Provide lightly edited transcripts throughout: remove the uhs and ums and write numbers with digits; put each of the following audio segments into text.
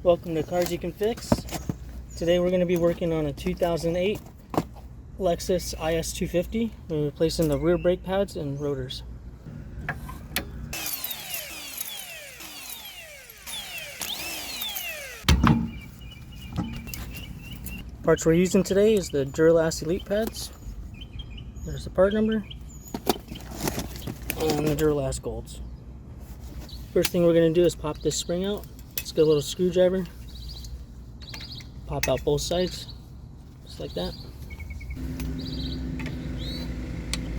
Welcome to Cars You Can Fix. Today we're going to be working on a 2008 Lexus IS250. We're replacing the rear brake pads and rotors. Parts we're using today is the Duralast Elite pads. There's the part number. And the Duralast Golds. First thing we're going to do is pop this spring out. Let's get a little screwdriver. Pop out both sides, just like that.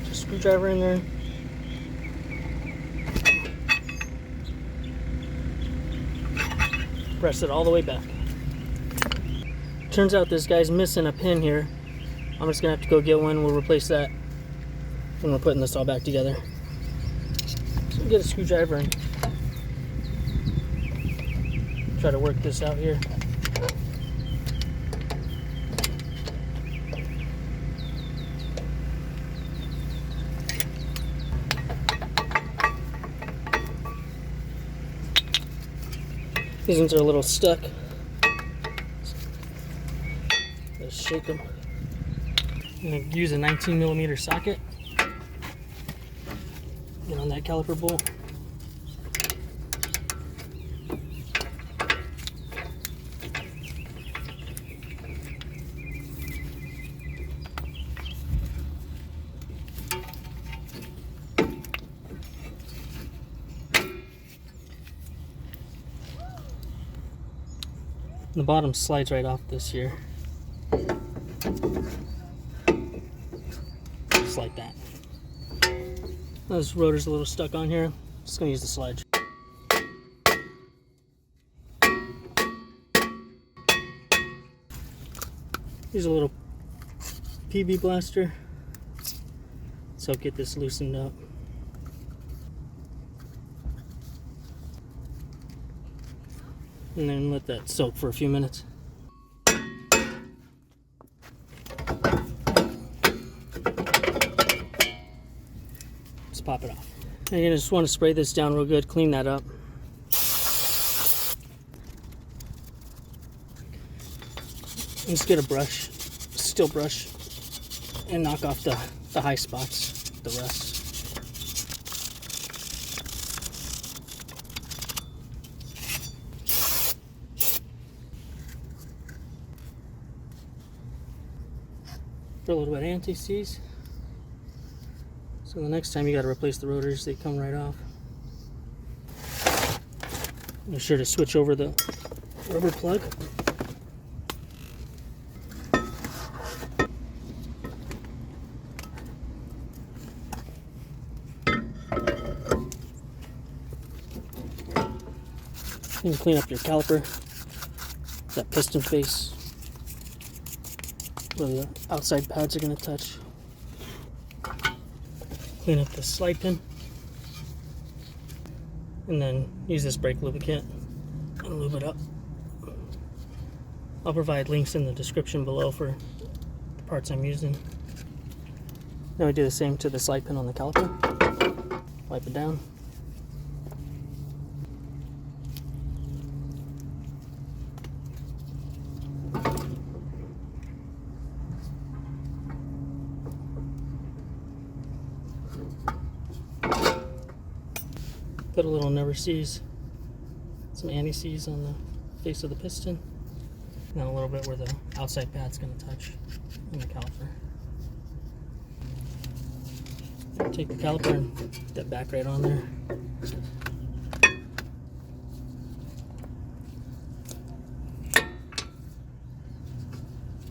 Just screwdriver in there. Press it all the way back. Turns out this guy's missing a pin here. I'm just gonna have to go get one. We'll replace that when we're putting this all back together. So get a screwdriver and try to work this out here. These ones are a little stuck. Let's shake them. I'm going to use a 19mm socket. Get on that caliper bolt. The bottom slides right off this here. Just like that. Those rotors a little stuck on here. Just gonna use the sludge. Here's a little PB blaster. Let's help get this loosened up. And then let that soak for a few minutes. Just pop it off. And you're gonna just want to spray this down real good, clean that up. And just get a brush, steel brush, and knock off the high spots, the rust. A little bit of anti-seize. So the next time you got to replace the rotors, they come right off. Be sure to switch over the rubber plug. You can clean up your caliper, that piston face, where the outside pads are going to touch. Clean up the slide pin. And then use this brake lubricant and lube it up. I'll provide links in the description below for the parts I'm using. Then we do the same to the slide pin on the caliper. Wipe it down. Put a little never seize, some anti-seize on the face of the piston, and then a little bit where the outside pad's going to touch on the caliper. Take the caliper and put that back right on there.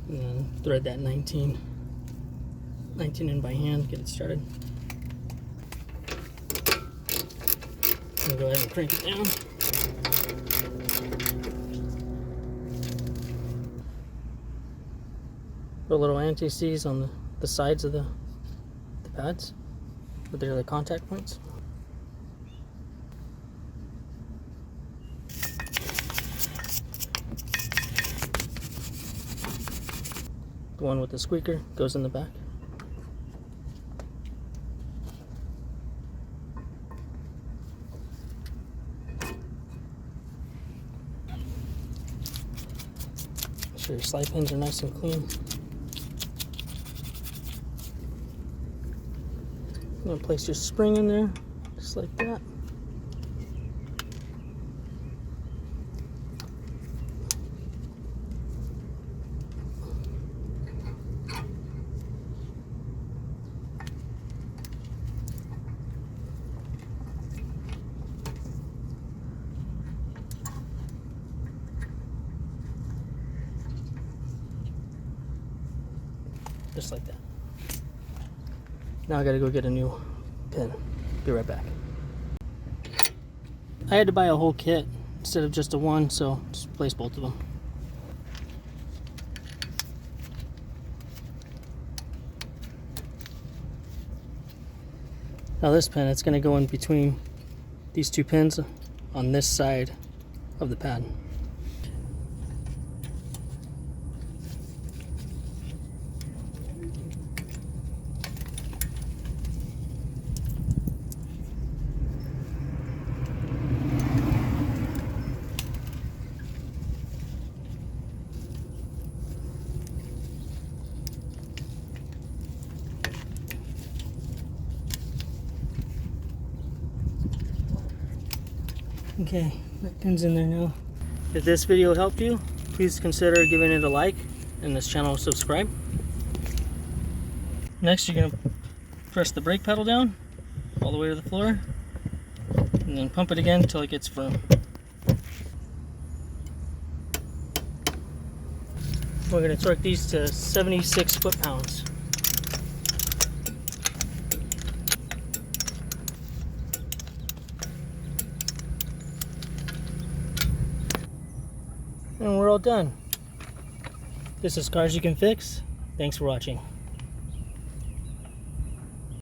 And then thread that 19 in by hand, get it started. Go ahead and crank it down. Put a little anti-seize on the sides of the pads, where they're the contact points. The one with the squeaker goes in the back. So your slide pins are nice and clean. I'm going to place your spring in there, just like that. Just like that. Now I gotta go get a new pin. Be right back. I had to buy a whole kit instead of just a one, so just place both of them. Now this pin, it's gonna go in between these two pins on this side of the pad. Okay, that pin's in there now. If this video helped you, please consider giving it a like and this channel subscribe. Next, you're going to press the brake pedal down all the way to the floor and then pump it again until it gets firm. We're going to torque these to 76 foot-pounds. And we're all done. This is Cars You Can Fix. Thanks for watching.